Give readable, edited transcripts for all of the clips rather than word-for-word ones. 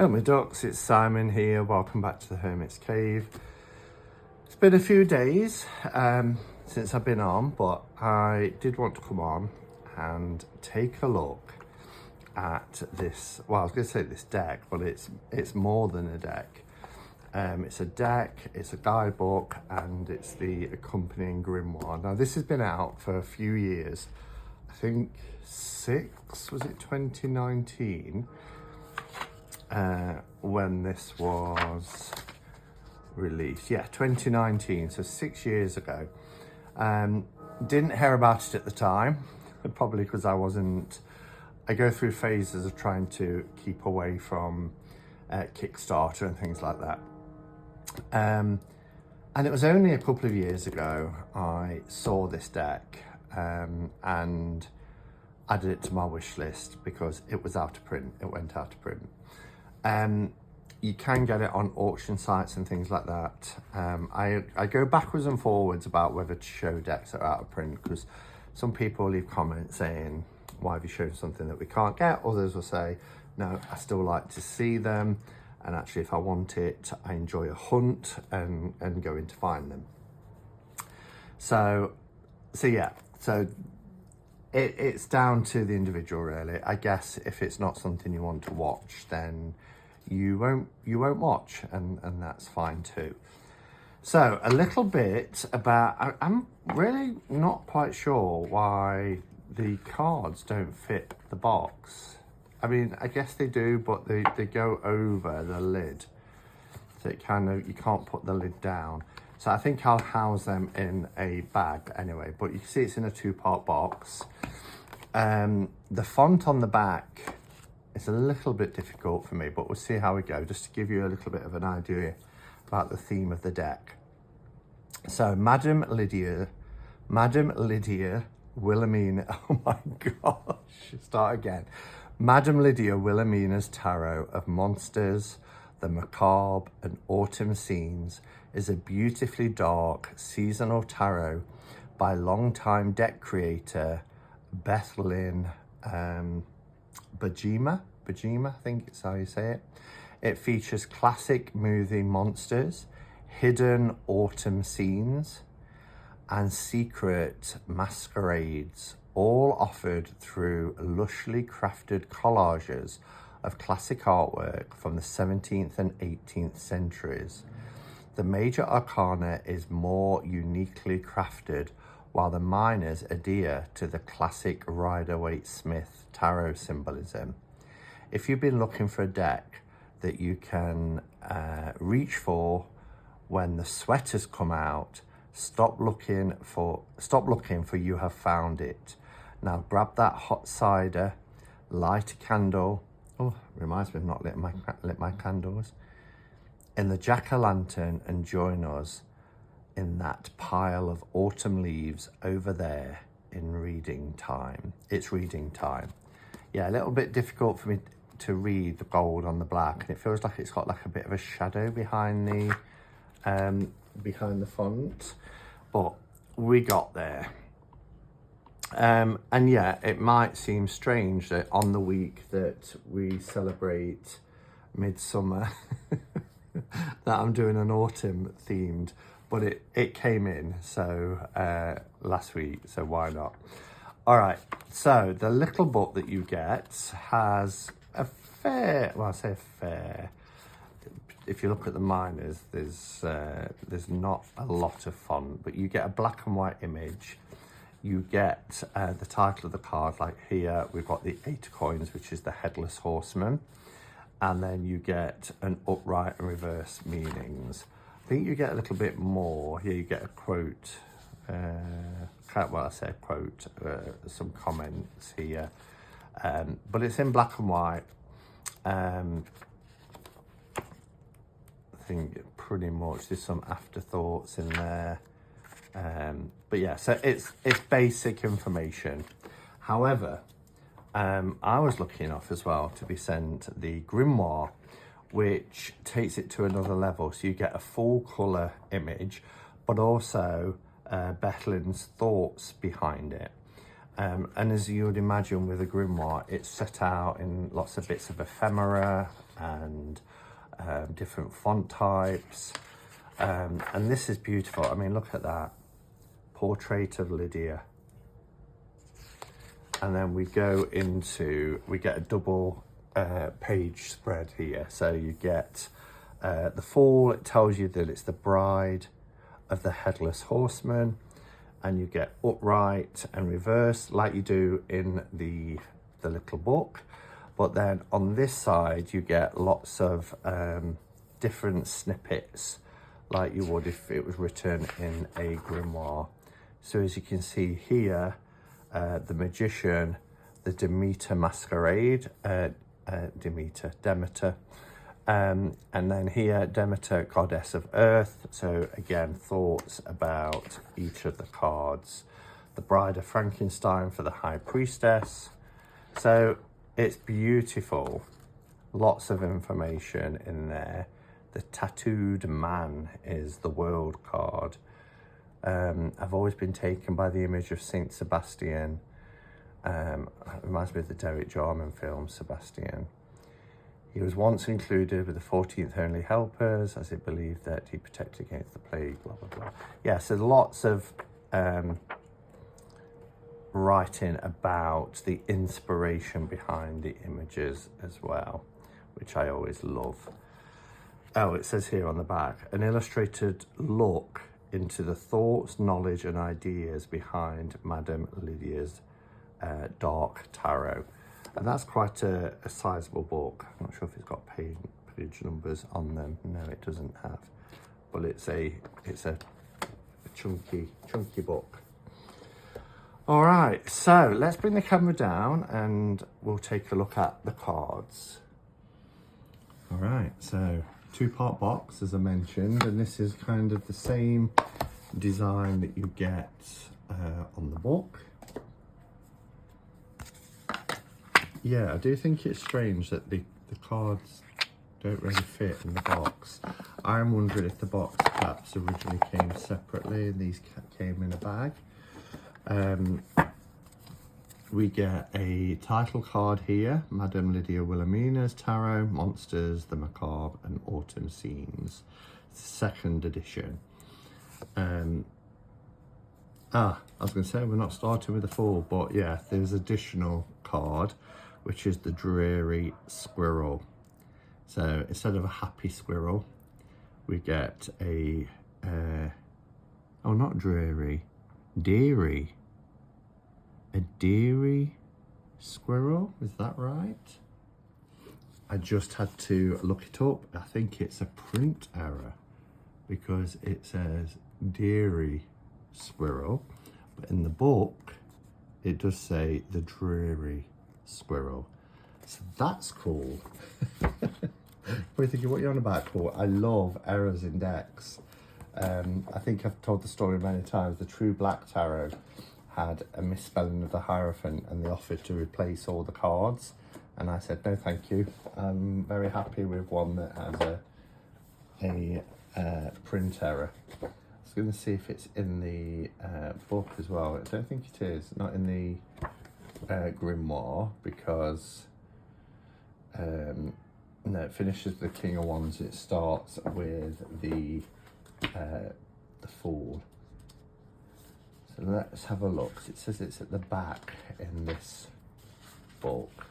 Oh my ducks, it's Simon here. Welcome back to the Hermit's Cave. It's been a few days since I've been on, but I did want to come on and take a look at this. Well, I was going to say this deck, but it's more than a deck. It's a deck, it's a guidebook, and it's the accompanying grimoire. Now, this has been out for a few years. I think was it 2019? When this was released. Yeah, 2019, so 6 years ago. Didn't hear about it at the time, probably because I go through phases of trying to keep away from Kickstarter and things like that. And it was only a couple of years ago I saw this deck and added it to my wish list because it was out of print. It went out of print. You can get it on auction sites and things like that. I go backwards and forwards about whether to show decks that are out of print, because some people leave comments saying, why have you shown something that we can't get? Others will say, no, I still like to see them, and actually if I want it, I enjoy a hunt and going to find them. So it's down to the individual, really. I guess if it's not something you want to watch, then you won't watch, and that's fine too. So a little bit about, I'm really not quite sure why the cards don't fit the box. I mean, I guess they do, but they go over the lid, so it you can't put the lid down. So I think I'll house them in a bag anyway, but you can see it's in a 2-part box. The font on the back is a little bit difficult for me, but we'll see how we go, just to give you a little bit of an idea about the theme of the deck. So Madam Lydia, Wilhelmina, oh my gosh, start again. Madam Lydia Wilhelmina's Tarot of Monsters, the Macabre and Autumn Scenes is a beautifully dark seasonal tarot by longtime deck creator Bethlyn Bajima, I think it's how you say it. It features classic movie monsters, hidden autumn scenes, and secret masquerades, all offered through lushly crafted collages of classic artwork from the 17th and 18th centuries. The major arcana is more uniquely crafted, while the minors adhere to the classic Rider-Waite-Smith tarot symbolism. If you've been looking for a deck that you can reach for when the sweat has come out, stop looking for you have found it. Now grab that hot cider, light a candle. Oh, reminds me of not lit my candles. In the jack-o'-lantern, and join us in that pile of autumn leaves over there in reading time. It's reading time. Yeah, a little bit difficult for me to read the gold on the black, and it feels like it's got like a bit of a shadow behind the font, but we got there. And yeah, it might seem strange that on the week that we celebrate Midsummer that I'm doing an autumn themed, but it came in last week, so why not? All right, so the little book that you get has a fair, well, I say fair, if you look at the minors, there's not a lot of font, but you get a black and white image. You get the title of the card, like here we've got the 8 of coins, which is the Headless Horseman, and then you get an upright and reverse meanings. I think you get a little bit more. Here you get a quote, some comments here, but it's in black and white. I think pretty much there's some afterthoughts in there. But yeah, so it's basic information. However, I was lucky enough as well to be sent the grimoire, which takes it to another level. So you get a full colour image, but also Bethlyn's thoughts behind it. And as you would imagine with a grimoire, it's set out in lots of bits of ephemera and different font types. And this is beautiful. I mean, look at that. Portrait of Lydia. And then we get a double page spread here. So you get the fall. It tells you that it's the bride of the headless horseman. And you get upright and reverse like you do in the little book. But then on this side, you get lots of different snippets like you would if it was written in a grimoire. So as you can see here, the magician, the Demeter masquerade, Demeter, and then here, Demeter, goddess of earth. So again, thoughts about each of the cards. The Bride of Frankenstein for the High Priestess. So it's beautiful. Lots of information in there. The Tattooed Man is the world card. I've always been taken by the image of Saint Sebastian. It reminds me of the Derek Jarman film, Sebastian. He was once included with the 14th Heavenly Helpers, as it believed that he protected against the plague, blah, blah, blah. Yeah, so lots of writing about the inspiration behind the images as well, which I always love. Oh, it says here on the back, an illustrated look into the thoughts, knowledge and ideas behind Madame Lydia's Dark Tarot. And that's quite a sizable book. I'm not sure if it's got page numbers on them. No, it doesn't have. But it's a chunky book. All right, so let's bring the camera down and we'll take a look at the cards. All right, so 2-part box, as I mentioned, and this is kind of the same design that you get on the book. Yeah, I do think it's strange that the cards don't really fit in the box. I'm wondering if the box perhaps originally came separately and these came in a bag. We get a title card here, Madame Lydia Wilhelmina's Tarot, Monsters, the Macabre and Autumn Scenes, 2nd edition. I was going to say we're not starting with the full, but yeah, there's additional card, which is the Dreary Squirrel. So instead of a happy squirrel, we get a, oh, not dreary, deary. A deary squirrel, is that right? I just had to look it up. I think it's a print error because it says deary squirrel, but in the book it does say the dreary squirrel. So that's cool. Probably thinking, what are you on about, cool? I love errors in decks. I think I've told the story many times. The True Black Tarot had a misspelling of the Hierophant and they offered to replace all the cards. And I said, no, thank you. I'm very happy with one that has a print error. I was going to see if it's in the book as well. I don't think it is. Not in the grimoire because no, it finishes the King of Wands. It starts with the Fool. So let's have a look. It says it's at the back in this book.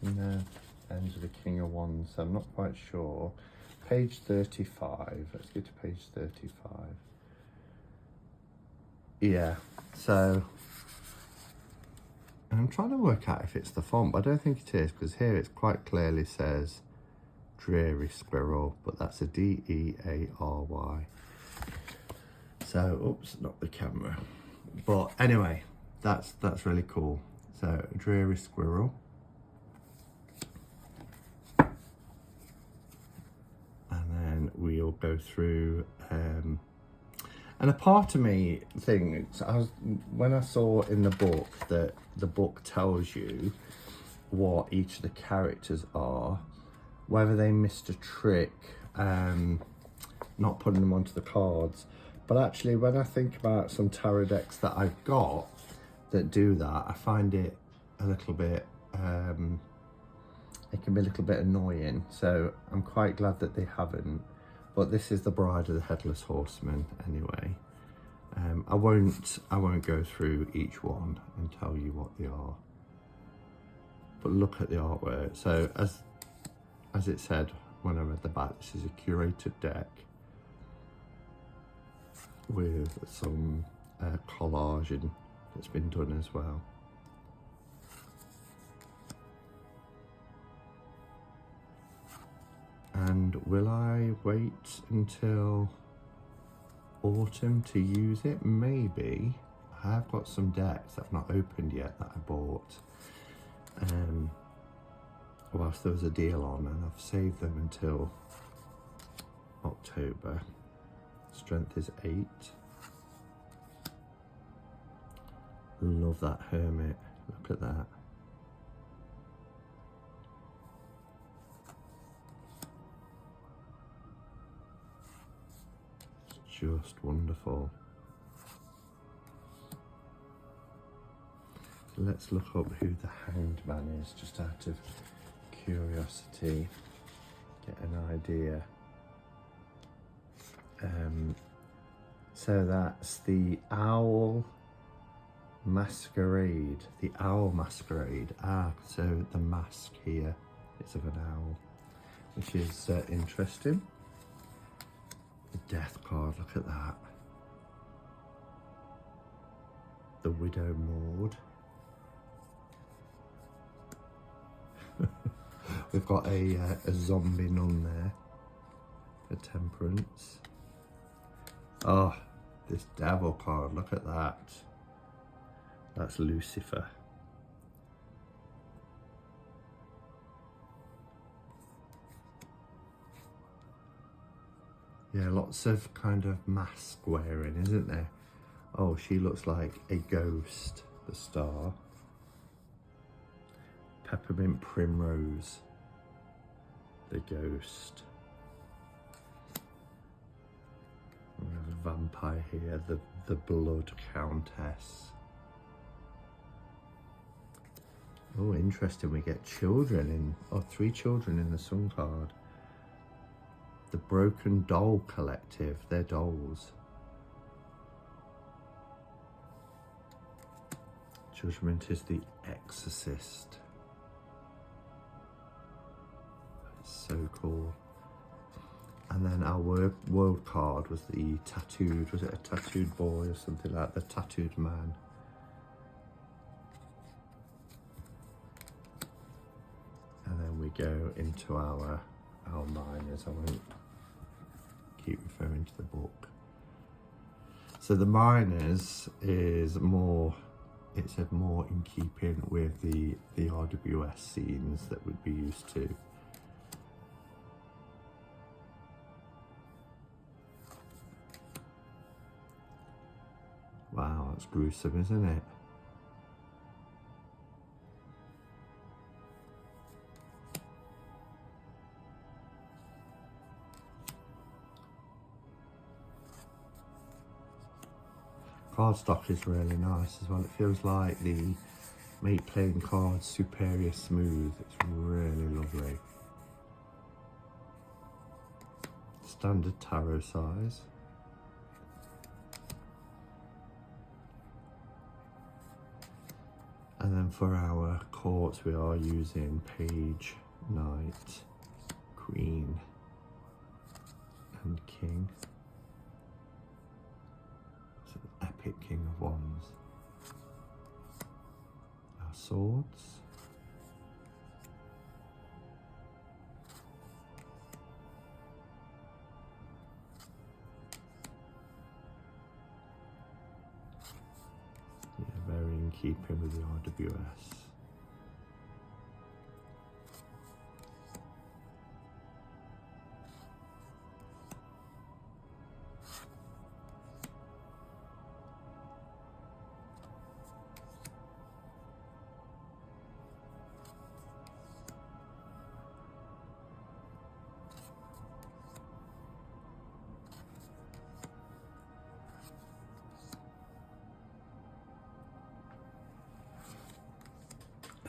No, ends with the King of Wands, so I'm not quite sure. Page 35. Let's get to page 35. Yeah, so I'm trying to work out if it's the font, but I don't think it is, because here it quite clearly says Dreary Squirrel, but that's a D-E-A-R-Y. So, oops, not the camera. But anyway, that's really cool. So, Dreary Squirrel. And then we'll go through, and a part of me thinks, when I saw in the book that the book tells you what each of the characters are, whether they missed a trick, not putting them onto the cards. But actually, when I think about some tarot decks that I've got that do that, I find it a little bit, it can be a little bit annoying. So I'm quite glad that they haven't. But this is the Bride of the Headless Horseman anyway. I won't go through each one and tell you what they are. But look at the artwork. So as it said when I read the back, this is a curated deck with some collaging that's been done as well. And will I wait until autumn to use it? Maybe. I have got some decks that I've not opened yet that I bought whilst there was a deal on, and I've saved them until October. Strength is 8. Love that Hermit. Look at that. It's just wonderful. So let's look up who the Hanged Man is, just out of curiosity, get an idea. So that's the Owl Masquerade. The Owl Masquerade. So the mask here is of an owl, which is interesting. The Death card, look at that. The Widow Maud. We've got a zombie nun there for temperance. Oh, this Devil card, look at that. That's Lucifer. Yeah, lots of kind of mask wearing, isn't there? Oh, she looks like a ghost, the Star. Peppermint Primrose, the Ghost. We have a vampire here, the Blood Countess. Oh, interesting, we get children in, 3 children in the Sun card. The Broken Doll Collective, they're dolls. Judgment is the Exorcist. So cool. And then our world card was the tattooed, was it a tattooed boy or something like that? The Tattooed Man. And then we go into our miners. I won't keep referring to the book. So the miners is more, it said more in keeping with the RWS scenes that we'd be used to. Wow, that's gruesome, isn't it? Cardstock is really nice as well. It feels like the Make Playing Cards Superior Smooth. It's really lovely. Standard tarot size. And then for our courts, we are using Page, Knight, Queen, and King. So epic King of Wands. Our swords. Very in keeping with the RWS.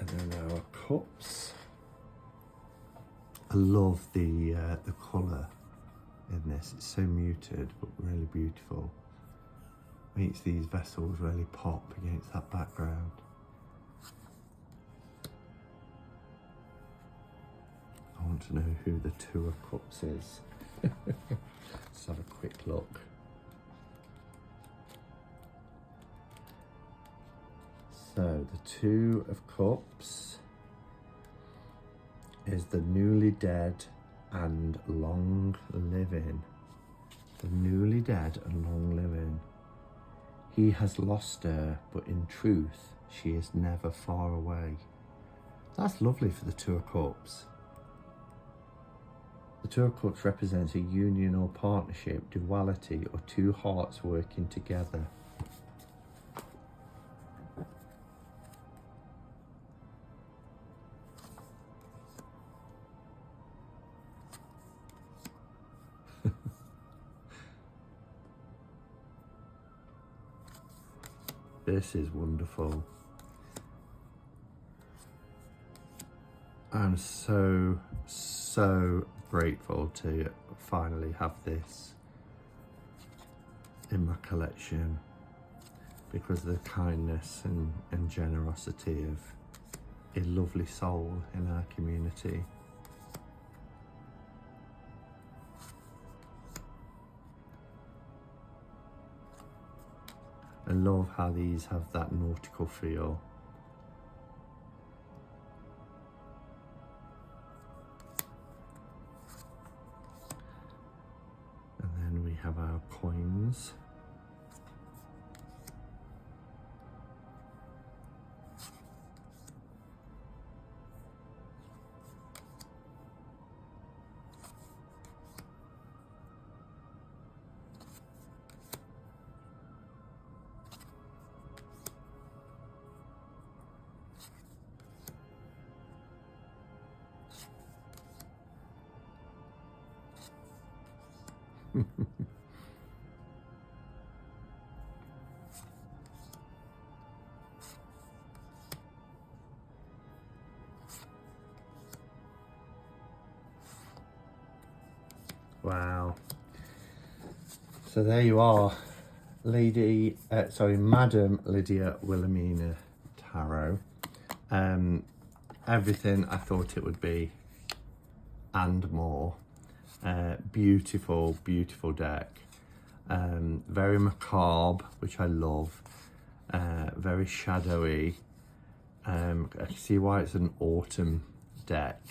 And then our cups. I love the colour in this. It's so muted but really beautiful. Makes these vessels really pop against that background. I want to know who the Two of Cups is. Let's have a quick look. So the Two of Cups is the newly dead and long living. The newly dead and long living. He has lost her, but in truth, she is never far away. That's lovely for the Two of Cups. The Two of Cups represents a union or partnership, duality, or two hearts working together. This is wonderful. I'm so grateful to finally have this in my collection because of the kindness and generosity of a lovely soul in our community. I love how these have that nautical feel. And then we have our coins. Wow. So there you are, Madam Lydia Wilhelmina Tarot. Everything I thought it would be and more. Beautiful, beautiful deck. Very macabre, which I love. Very shadowy. I can see why it's an autumn deck.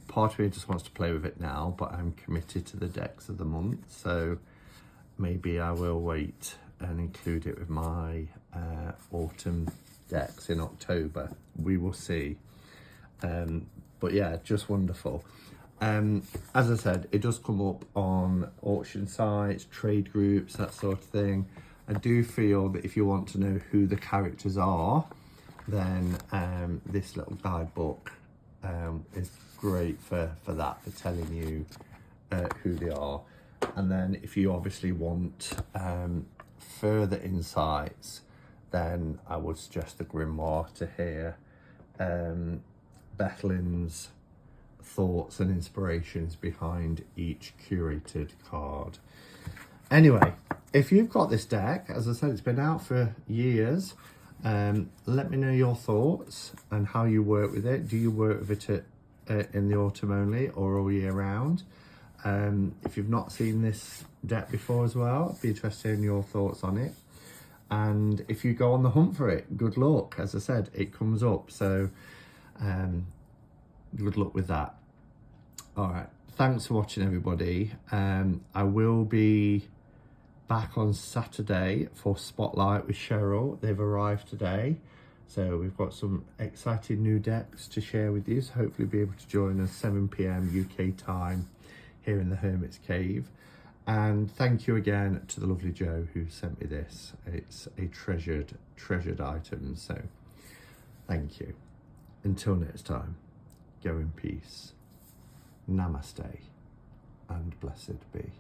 Part of me just wants to play with it now, but I'm committed to the decks of the month, so maybe I will wait and include it with my autumn decks in October. We will see. But yeah, just wonderful. As I said, it does come up on auction sites, trade groups, that sort of thing. I do feel that if you want to know who the characters are, then this little guidebook is great for that, for telling you who they are. And then if you obviously want further insights, then I would suggest the grimoire to hear Bethlyn's thoughts and inspirations behind each curated card. Anyway, if you've got this deck, as I said, it's been out for years. Let me know your thoughts and how you work with it. Do you work with it in the autumn only or all year round? If you've not seen this deck before as well, I'd be interested in your thoughts on it. And if you go on the hunt for it, good luck. As I said, it comes up, so good luck with that. All right, thanks for watching, everybody. I will be back on Saturday for Spotlight with Cheryl. They've arrived today, so we've got some exciting new decks to share with you, so hopefully be able to join us 7 p.m. UK time here in the Hermit's Cave. And thank you again to the lovely Joe who sent me this. It's a treasured item, so thank you. Until next time, go in peace. Namaste and blessed be.